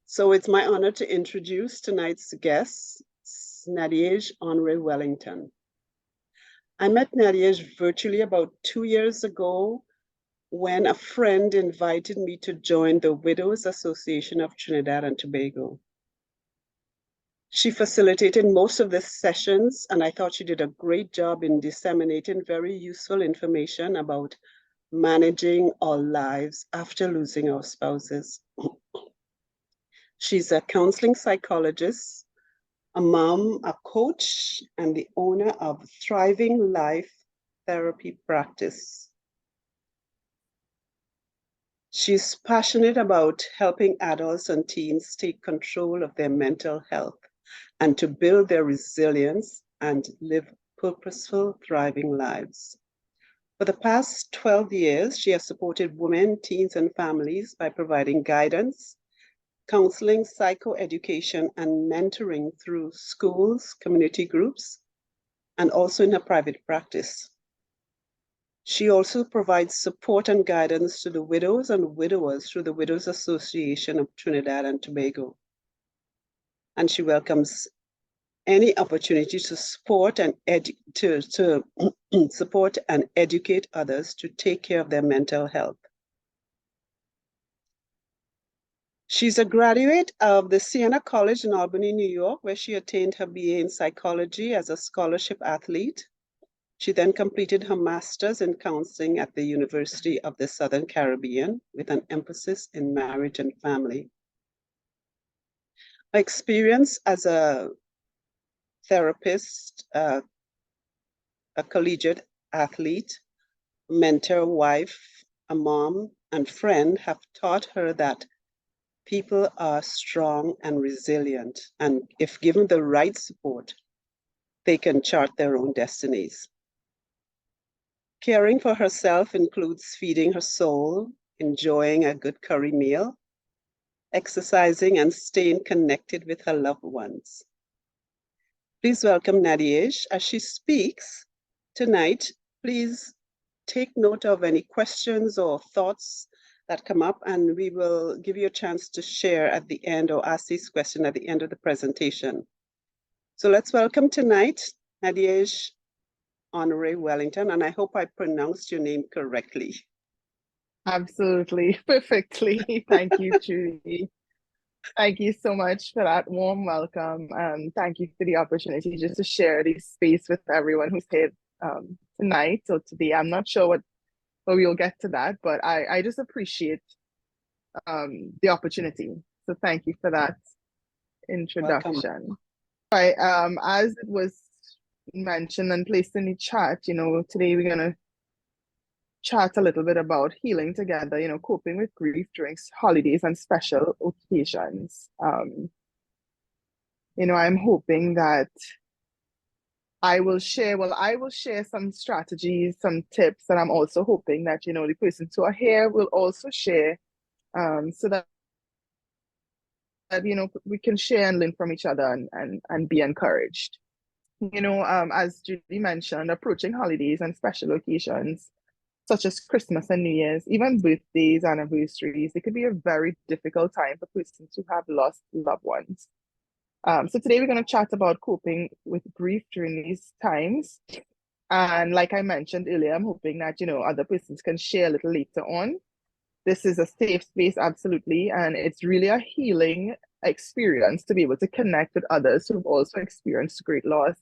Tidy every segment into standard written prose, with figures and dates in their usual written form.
So it's my honor to introduce tonight's guest, Nadege Henri Wellington. I met Nadege virtually about 2 years ago when a friend invited me to join the Widows Association of Trinidad and Tobago. She facilitated most of the sessions, and I thought she did a great job in disseminating very useful information about managing our lives after losing our spouses. She's a counseling psychologist, a mom, a coach, and the owner of Thriving Life Therapy Practice. She's passionate about helping adults and teens take control of their mental health and to build their resilience and live purposeful, thriving lives. For the past 12 years, she has supported women, teens, and families by providing guidance, counseling, psychoeducation, and mentoring through schools, community groups, and also in her private practice. She also provides support and guidance to the widows and widowers through the Widows Association of Trinidad and Tobago. And she welcomes any opportunity to support and support and educate others to take care of their mental health. She's a graduate of the Siena College in Albany, New York, where she attained her BA in psychology as a scholarship athlete. She then completed her master's in counseling at the University of the Southern Caribbean with an emphasis in marriage and family. Her experience as a therapist, a collegiate athlete, mentor, wife, a mom, and friend have taught her that people are strong and resilient, and if given the right support, they can chart their own destinies. Caring for herself includes feeding her soul, enjoying a good curry meal, exercising, and staying connected with her loved ones. Please welcome Nadege. As she speaks tonight, please take note of any questions or thoughts that come up, and we will give you a chance to share at the end or ask these questions at the end of the presentation. So let's welcome tonight Nadege Henri Wellington, and I hope I pronounced your name correctly. Absolutely, perfectly. Thank you, Judy. Thank you so much for that warm welcome. Thank you for the opportunity just to share this space with everyone who's here tonight or today. I'm not sure what we'll get to that, but I just appreciate the opportunity. So thank you for that introduction. Welcome. Right, as it was mentioned and placed in the chat, today we're gonna chat a little bit about healing together, coping with grief during holidays and special occasions. I'm hoping that I will share some strategies, some tips, and I'm also hoping that, the persons who are here will also share so that we can share and learn from each other and be encouraged. As Judy mentioned, approaching holidays and special occasions such as Christmas and New Year's, even birthdays, anniversaries, it could be a very difficult time for persons who have lost loved ones. So today we're going to chat about coping with grief during these times. And like I mentioned earlier, I'm hoping that, other persons can share a little later on. This is a safe space, absolutely. And it's really a healing experience to be able to connect with others who've also experienced great loss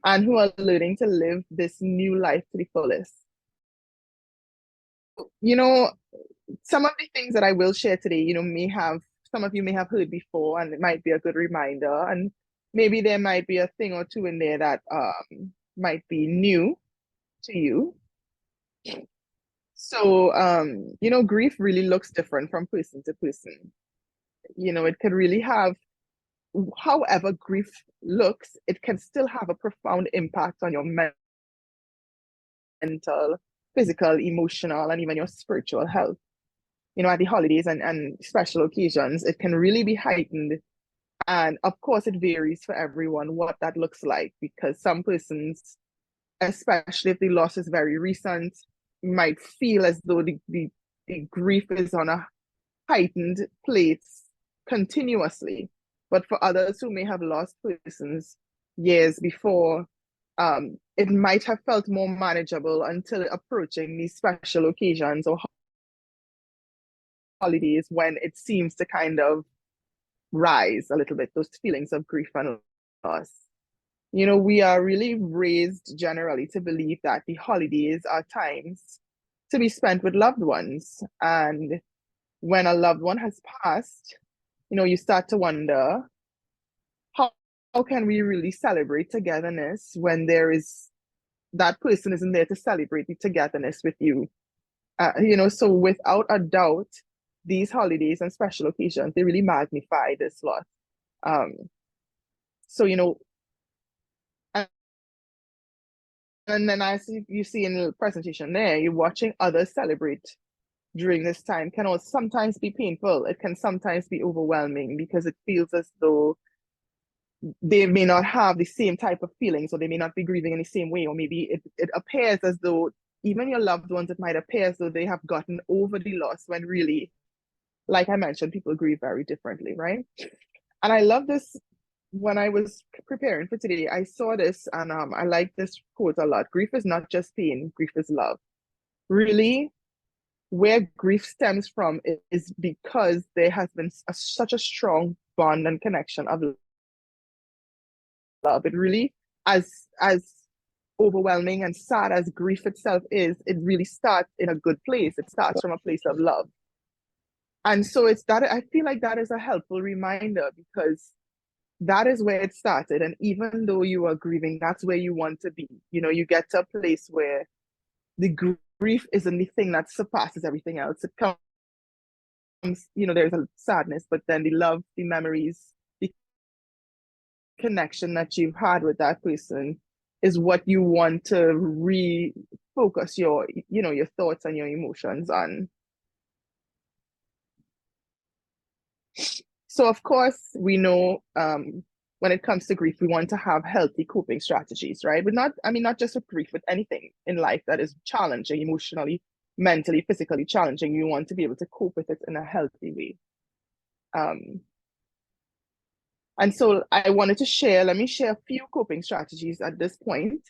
and who are learning to live this new life to the fullest. Some of the things that I will share today, some of you may have heard before, and it might be a good reminder. And maybe there might be a thing or two in there that might be new to you. So, grief really looks different from person to person. It can really have, however grief looks, it can still have a profound impact on your mental, physical, emotional, and even your spiritual health. At the holidays and special occasions, it can really be heightened. And of course, it varies for everyone what that looks like, because some persons, especially if the loss is very recent, might feel as though the grief is on a heightened plates continuously. But for others who may have lost persons years before, it might have felt more manageable until approaching these special occasions or holidays when it seems to kind of rise a little bit, those feelings of grief and loss. You know, we are really raised generally to believe that the holidays are times to be spent with loved ones. And when a loved one has passed, you know, you start to wonder, how can we really celebrate togetherness when that person isn't there to celebrate the togetherness with you? You know, so without a doubt, these holidays and special occasions, they really magnify this loss. So, you know, and then as you see in the presentation there, you're watching others celebrate during this time can also sometimes be painful. It can sometimes be overwhelming because it feels as though they may not have the same type of feelings, or they may not be grieving in the same way, or maybe it appears as though even your loved ones, it might appear as though they have gotten over the loss when really, like I mentioned, people grieve very differently, right? And I love this. When I was preparing for today, I saw this and I like this quote a lot. Grief is not just pain, grief is love. Really, where grief stems from is because there has been such a strong bond and connection of love. It really, as overwhelming and sad as grief itself is, it really starts in a good place. It starts from a place of love. And so it's that I feel like that is a helpful reminder, because that is where it started. And even though you are grieving, that's where you want to be. You know, you get to a place where the grief isn't the thing that surpasses everything else. It comes, you know, there's a sadness, but then the love, the memories, the connection that you've had with that person is what you want to refocus your, you know, your thoughts and your emotions on. So of course, we know when it comes to grief, we want to have healthy coping strategies, right? But not just with grief, with anything in life that is challenging, emotionally, mentally, physically challenging. You want to be able to cope with it in a healthy way. And so I wanted to let me share a few coping strategies at this point.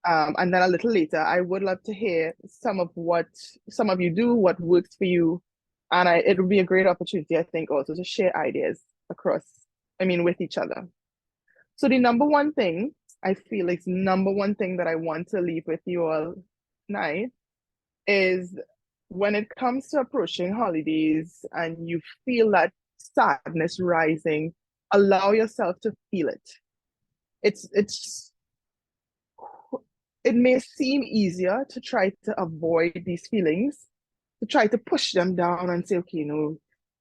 And then a little later, I would love to hear some of what some of you do, what works for you. And it would be a great opportunity, I think, also to share ideas with each other. So the number one thing I feel is number one thing that I want to leave with you all tonight is, when it comes to approaching holidays and you feel that sadness rising, allow yourself to feel it. It may seem easier to try to avoid these feelings, to try to push them down and say, okay,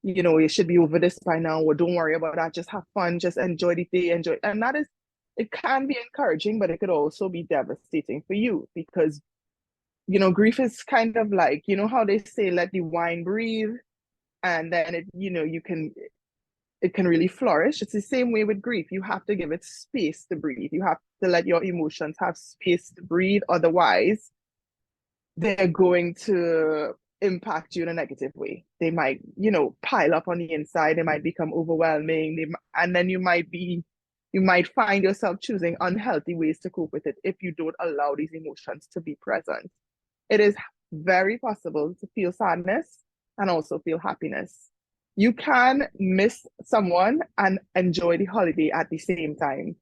you should be over this by now, or don't worry about that, just have fun, just enjoy the day, enjoy. And it can be encouraging, but it could also be devastating for you, because, grief is kind of like, how they say, let the wine breathe, and then it can really flourish. It's the same way with grief. You have to give it space to breathe. You have to let your emotions have space to breathe. Otherwise, they're going to impact you in a negative way. They might, pile up on the inside. They might become overwhelming. And then you might find yourself choosing unhealthy ways to cope with it if you don't allow these emotions to be present. It is very possible to feel sadness and also feel happiness. You can miss someone and enjoy the holiday at the same time.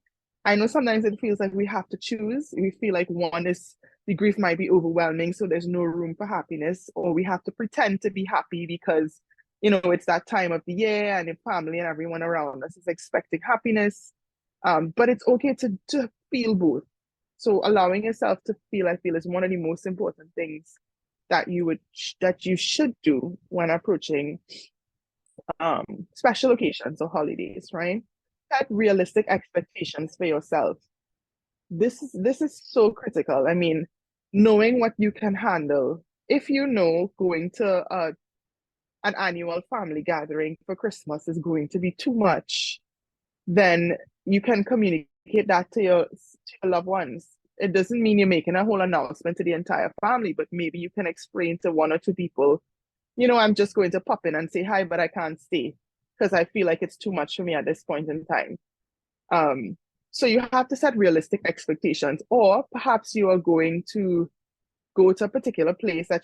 I know sometimes it feels like we have to choose. We feel like the grief might be overwhelming, so there's no room for happiness, or we have to pretend to be happy because, it's that time of the year and the family and everyone around us is expecting happiness. But it's okay to feel both. So allowing yourself to feel, I feel, is one of the most important things that you should do when approaching special occasions or holidays, right? Set realistic expectations for yourself. This is so critical. I mean, knowing what you can handle. If going to an annual family gathering for Christmas is going to be too much, then you can communicate that to your loved ones. It doesn't mean you're making a whole announcement to the entire family, but maybe you can explain to one or two people I'm just going to pop in and say hi, but I can't stay because I feel like it's too much for me at this point in time. So you have to set realistic expectations, or perhaps you are going to go to a particular place that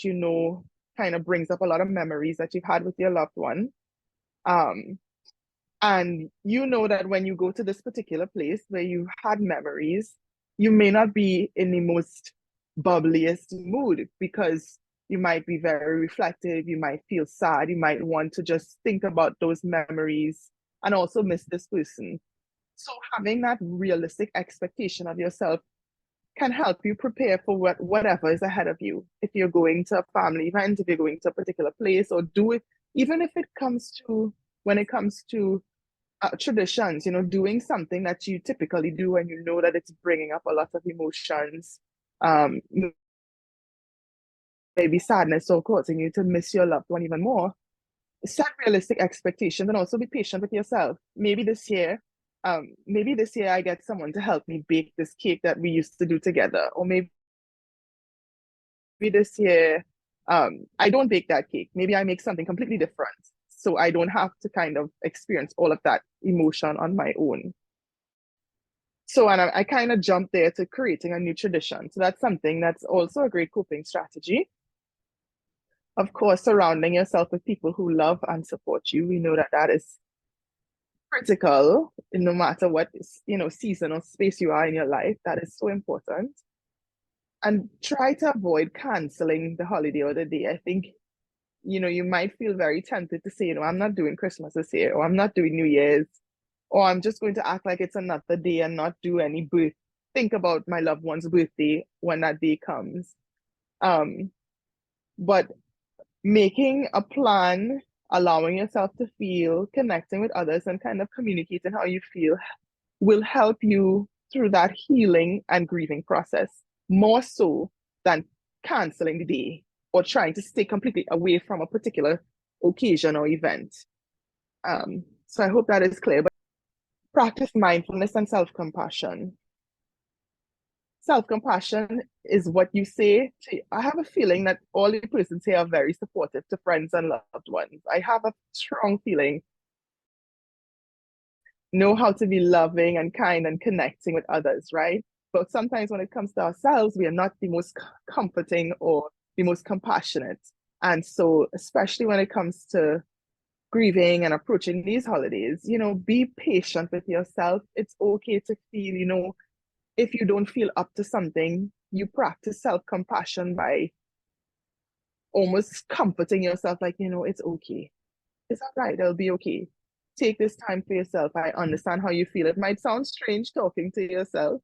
kind of brings up a lot of memories that you've had with your loved one. And you know that when you go to this particular place where you had memories, you may not be in the most bubbliest mood because you might be very reflective, you might feel sad, you might want to just think about those memories and also miss this person. So having that realistic expectation of yourself can help you prepare for whatever is ahead of you. If you're going to a family event, if you're going to a particular place, or do it, even if when it comes to traditions, doing something that you typically do and you know that it's bringing up a lot of emotions, um, maybe sadness or causing you to miss your loved one even more. Set realistic expectations and also be patient with yourself. Maybe this year I get someone to help me bake this cake that we used to do together, or maybe this year I don't bake that cake. Maybe I make something completely different, so I don't have to kind of experience all of that emotion on my own. So, and I kind of jumped there to creating a new tradition. So that's something that's also a great coping strategy. Of course, surrounding yourself with people who love and support you. We know that that is critical, no matter what season or space you are in your life. That is so important. And try to avoid canceling the holiday or the day. I think you might feel very tempted to say, I'm not doing Christmas this year, or I'm not doing New Year's, or I'm just going to act like it's another day and not do any think about my loved one's birthday when that day comes. But making a plan, allowing yourself to feel, connecting with others, and kind of communicating how you feel will help you through that healing and grieving process, more so than canceling the day or trying to stay completely away from a particular occasion or event. So I hope that is clear. But practice mindfulness and self-compassion. Self-compassion is what you say I have a feeling that all the persons here are very supportive to friends and loved ones. I have a strong feeling know how to be loving and kind and connecting with others, right? But sometimes when it comes to ourselves, we are not the most comforting or the most compassionate. And so, especially when it comes to grieving and approaching these holidays, be patient with yourself. It's okay to feel, if you don't feel up to something, you practice self-compassion by almost comforting yourself, like, it's okay. It's all right. It'll be okay. Take this time for yourself. I understand how you feel. It might sound strange talking to yourself,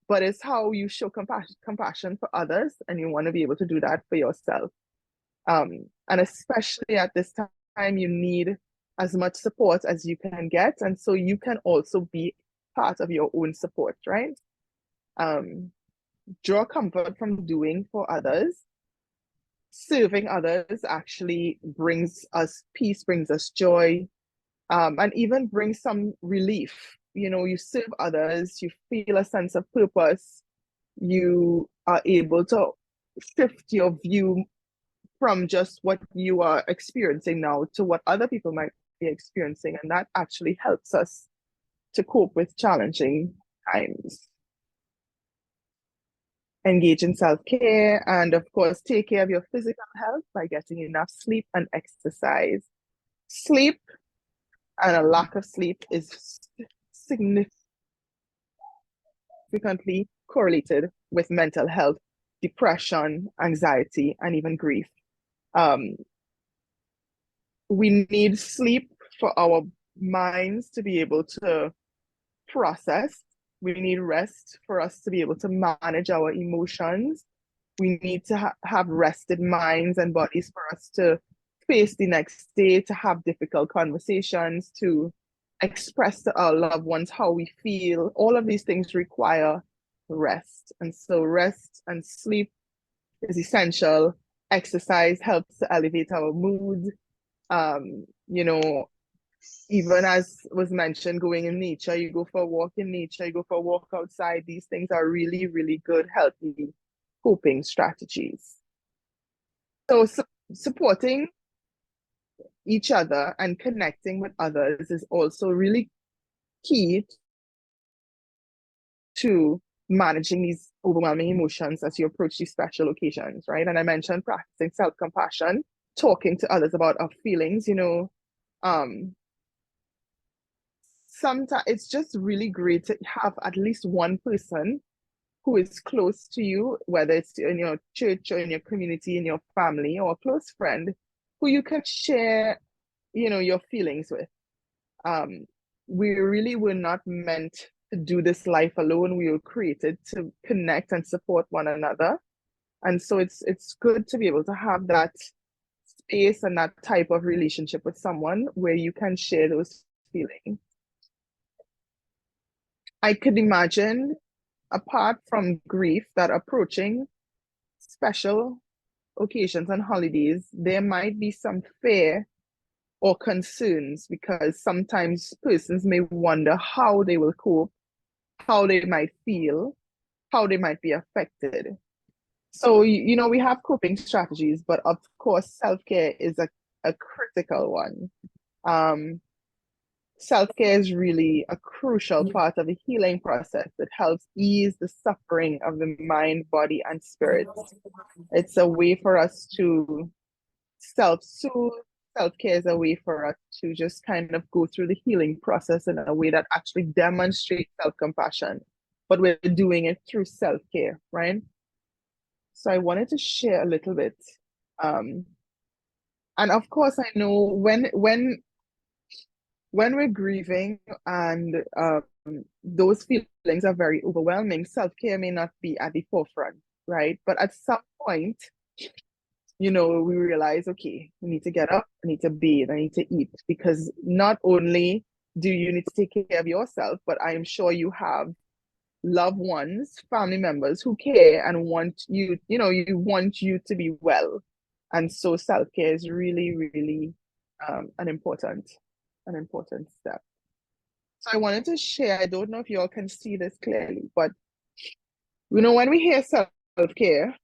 but it's how you show compassion for others, and you want to be able to do that for yourself. And especially at this time, you need as much support as you can get, and so you can also be part of your own support, right? Draw comfort from doing for others. Serving others actually brings us peace, brings us joy, and even brings some relief. You serve others, you feel a sense of purpose, you are able to shift your view from just what you are experiencing now to what other people might be experiencing, and that actually helps us to cope with challenging times. Engage in self-care, and of course, take care of your physical health by getting enough sleep and exercise. Sleep and a lack of sleep is significantly correlated with mental health, depression, anxiety, and even grief. We need sleep for our minds to be able to process. We need rest for us to be able to manage our emotions. We need to have rested minds and bodies for us to face the next day, to have difficult conversations, to express to our loved ones how we feel. All of these things require rest. And so rest and sleep is essential. Exercise helps to elevate our mood. Even as was mentioned, going in nature, you go for a walk in nature, you go for a walk outside. These things are really, really good, healthy coping strategies. So supporting each other and connecting with others is also really key to managing these overwhelming emotions as you approach these special occasions, right? And I mentioned practicing self-compassion, talking to others about our feelings, sometimes it's just really great to have at least one person who is close to you, whether it's in your church or in your community, in your family, or a close friend, who you can share, your feelings with. We really were not meant to do this life alone. We were created to connect and support one another. And so it's good to be able to have that space and that type of relationship with someone where you can share those feelings. I could imagine, apart from grief, that approaching special occasions and holidays, there might be some fear or concerns because sometimes persons may wonder how they will cope, how they might feel, how they might be affected. So, we have coping strategies, but of course, self-care is a critical one. Self-care is really a crucial part of the healing process. It helps ease the suffering of the mind, body, and spirit. It's a way for us to self-soothe. Self-care is a way for us to just kind of go through the healing process in a way that actually demonstrates self-compassion, but we're doing it through self-care, right? So I wanted to share a little bit. And of course, I know when we're grieving and those feelings are very overwhelming, self-care may not be at the forefront, right? But at some point, we realize, okay, we need to get up, I need to bathe, I need to eat, because not only do you need to take care of yourself, but I am sure you have loved ones, family members who care and want you, you want you to be well. And so self-care is really, really an important step. So I wanted to share, I don't know if you all can see this clearly, but when we hear self-care,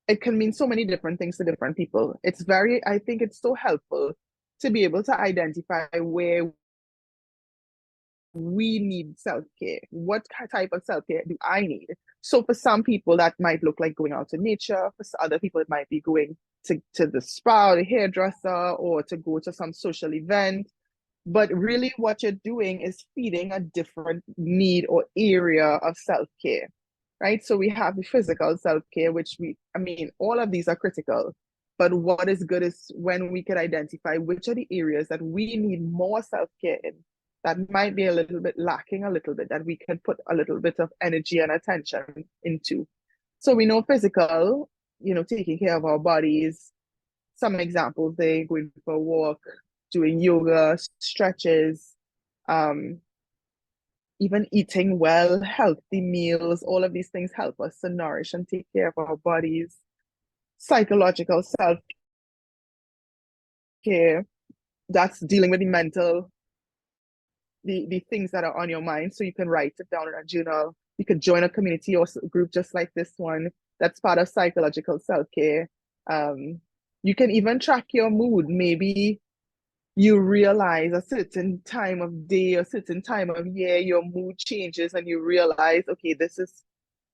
it can mean so many different things to different people. I think it's so helpful to be able to identify where we need self-care. What type of self-care do I need? So for some people, that might look like going out to nature. For other people, it might be going to the spa, the hairdresser, or to go to some social event. But really what you're doing is feeding a different need or area of self-care, right? So we have the physical self-care, which all of these are critical. But what is good is when we can identify which are the areas that we need more self-care in, that might be a little bit lacking a little bit, that we can put a little bit of energy and attention into. So we know physical, taking care of our bodies. Some examples, they going for a walk, doing yoga, stretches, even eating well, healthy meals. All of these things help us to nourish and take care of our bodies. Psychological self-care, that's dealing with the mental, the things that are on your mind. So you can write it down in a journal. You could join a community or group just like this one. That's part of psychological self-care. You can even track your mood. Maybe you realize a certain time of day, a certain time of year, your mood changes and you realize, okay, this is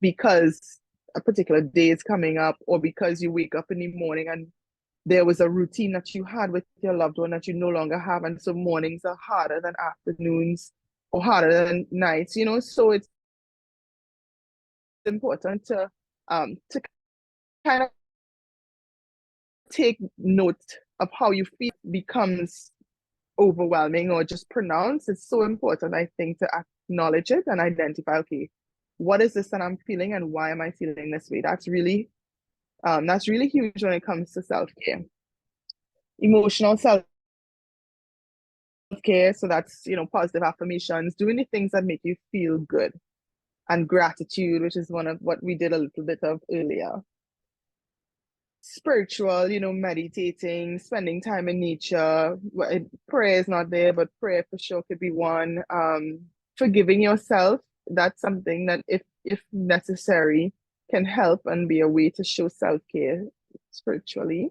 because a particular day is coming up, or because you wake up in the morning and there was a routine that you had with your loved one that you no longer have. And so mornings are harder than afternoons or harder than nights, so it's important to kind of take note of how you feel. Becomes overwhelming or just pronounced. It's so important, I think, to acknowledge it and identify, okay, what is this that I'm feeling and why am I feeling this way? That's really huge when it comes to self-care. Emotional self-care, so that's positive affirmations, doing the things that make you feel good, and gratitude, which is one of what we did a little bit of earlier. Spiritual, meditating, spending time in nature. Prayer is not there, but prayer for sure could be one. Forgiving yourself, that's something that if necessary can help and be a way to show self-care spiritually.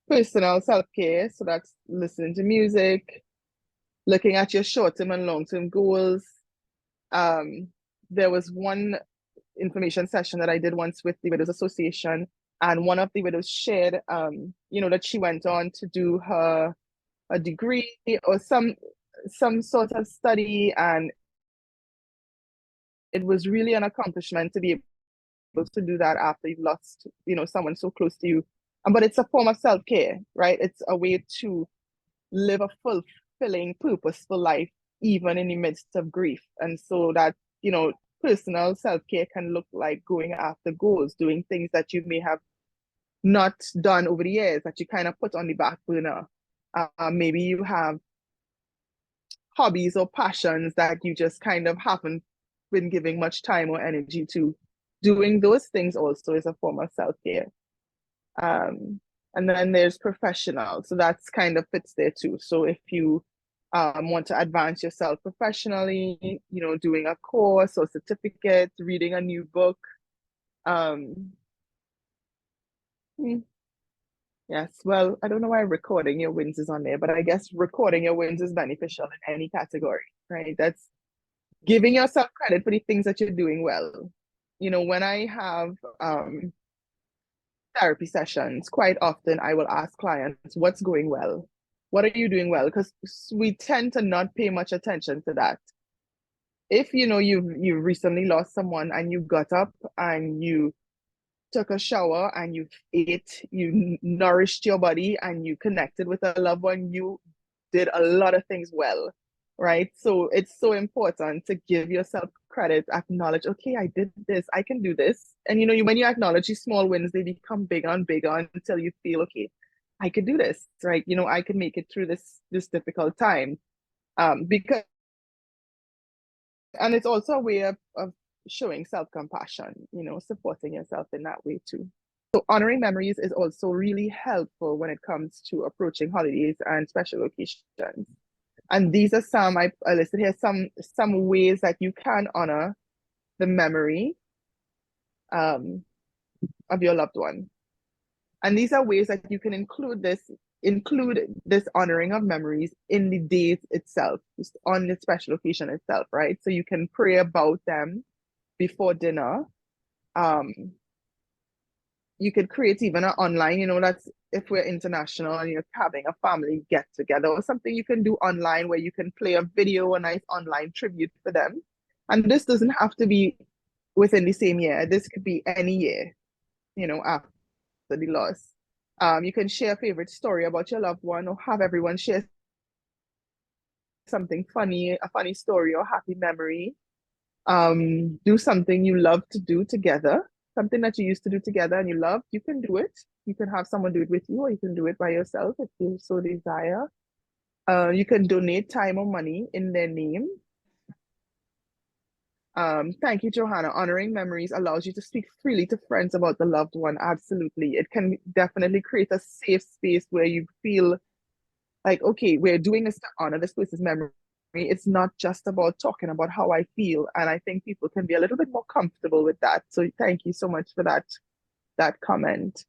Personal self-care, so that's listening to music, looking at your short-term and long-term goals. There was one information session that I did once with the Widows Association, and one of the widows shared, that she went on to do a degree or some sort of study, and it was really an accomplishment to be able to do that after you've lost, someone so close to you. But it's a form of self-care, right? It's a way to live a fulfilling, purposeful life, even in the midst of grief. And so that, personal self-care can look like going after goals, doing things that you may have not done over the years that you kind of put on the back burner. Maybe you have hobbies or passions that you just kind of haven't been giving much time or energy to. Doing those things also is a form of self-care. And then there's professional. So that's kind of fits there too. So if you want to advance yourself professionally, doing a course or certificate, reading a new book. Yes, well, I don't know why recording your wins is on there, but I guess recording your wins is beneficial in any category, right? That's giving yourself credit for the things that you're doing well. When I have therapy sessions, quite often I will ask clients, what's going well? What are you doing well? Because we tend to not pay much attention to that. If you've recently lost someone and you got up and you took a shower and you ate, you nourished your body and you connected with a loved one, you did a lot of things well, right? So it's so important to give yourself credit, acknowledge, okay, I did this, I can do this. And when you acknowledge these small wins, they become bigger and bigger until you feel, okay, I could do this, right? I can make it through this difficult time. Because and it's also a way of showing self-compassion, supporting yourself in that way too. So honoring memories is also really helpful when it comes to approaching holidays and special occasions. And these are some, I listed here, some ways that you can honor the memory of your loved one. And these are ways that you can include this honoring of memories in the date itself, just on the special occasion itself, right? So you can pray about them before dinner. You could create even an online, that's if we're international and you're having a family get together or something, you can do online where you can play a video, a nice online tribute for them. And this doesn't have to be within the same year. This could be any year, after the loss. You can share a favorite story about your loved one or have everyone share something funny, a funny story or happy memory. Do something you love to do together, something that you used to do together and you love, you can do it. You can have someone do it with you or you can do it by yourself if you so desire. You can donate time or money in their name. Thank you, Johanna. Honoring memories allows you to speak freely to friends about the loved one. Absolutely. It can definitely create a safe space where you feel like, okay, we're doing this to honor this person's memory. It's not just about talking about how I feel. And I think people can be a little bit more comfortable with that. So thank you so much for that comment.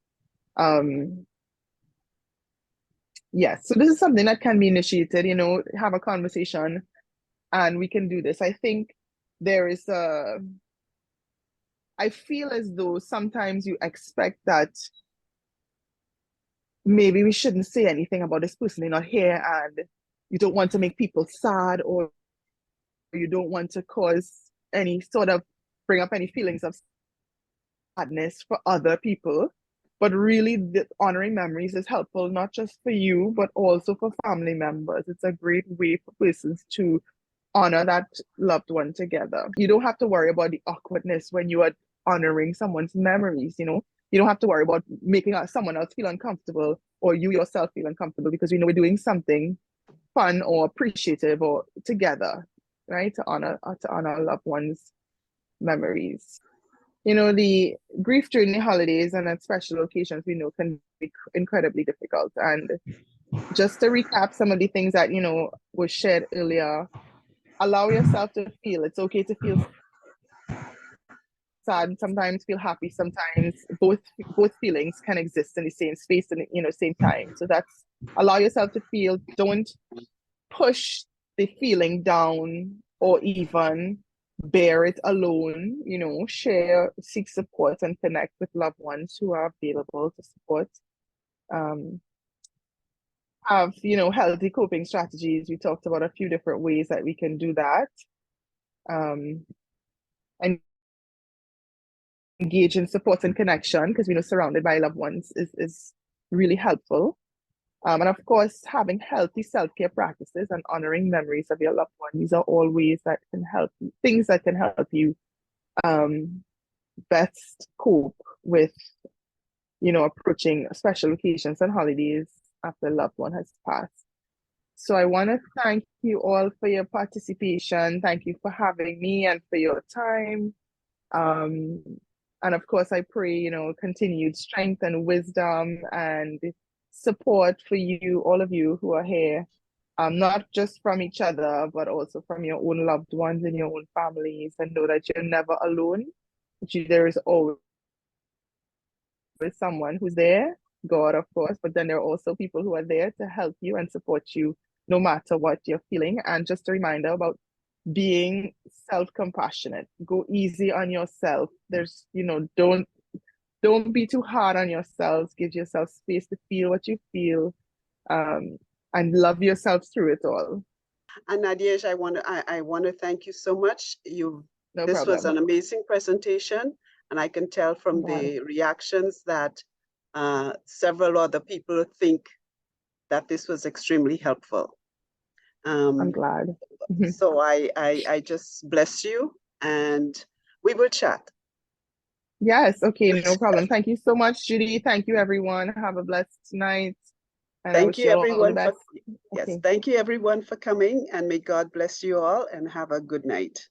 Yes, so this is something that can be initiated, have a conversation and we can do this. I think there is I feel as though sometimes you expect that maybe we shouldn't say anything about this person, they're not here, and you don't want to make people sad, or you don't want to cause any sort of bring up any feelings of sadness for other people. But really, the honoring memories is helpful not just for you, but also for family members. It's a great way for persons to honor that loved one together. You don't have to worry about the awkwardness when you are honoring someone's memories. You don't have to worry about making someone else feel uncomfortable or you yourself feel uncomfortable, because we're doing something fun or appreciative or together, right? To honor loved ones' memories. The grief during the holidays and at special occasions we know can be incredibly difficult. And just to recap some of the things that was shared earlier, allow yourself to feel. It's okay to feel sad sometimes, feel happy sometimes. Both feelings can exist in the same space and same time. So that's, allow yourself to feel. Don't push the feeling down or even bear it alone. Share, seek support, and connect with loved ones who are available to support. Have healthy coping strategies. We talked about a few different ways that we can do that. And engage in support and connection, because surrounded by loved ones is really helpful. And of course, having healthy self-care practices and honoring memories of your loved one. These are all ways that can help you, things that can help you best cope with approaching special occasions and holidays after a loved one has passed. So I want to thank you all for your participation. Thank you for having me and for your time. And of course, I pray, continued strength and wisdom and support for you, all of you who are here, not just from each other, but also from your own loved ones and your own families, and know that you're never alone. There is always someone who's there, God, of course, but then there are also people who are there to help you and support you no matter what you're feeling. And just a reminder about being self-compassionate. Go easy on yourself. There's, don't be too hard on yourselves. Give yourself space to feel what you feel, and love yourself through it all. And Nadej, I want to thank you so much. This was an amazing presentation, and I can tell from the reactions that several other people think that this was extremely helpful. I'm glad. So I just bless you, and we will chat. Yes, okay, no problem. Thank you so much, Judy. Thank you, everyone. Have a blessed night. And thank you, everyone. Yes, thank you, everyone, for coming, and may God bless you all, and have a good night.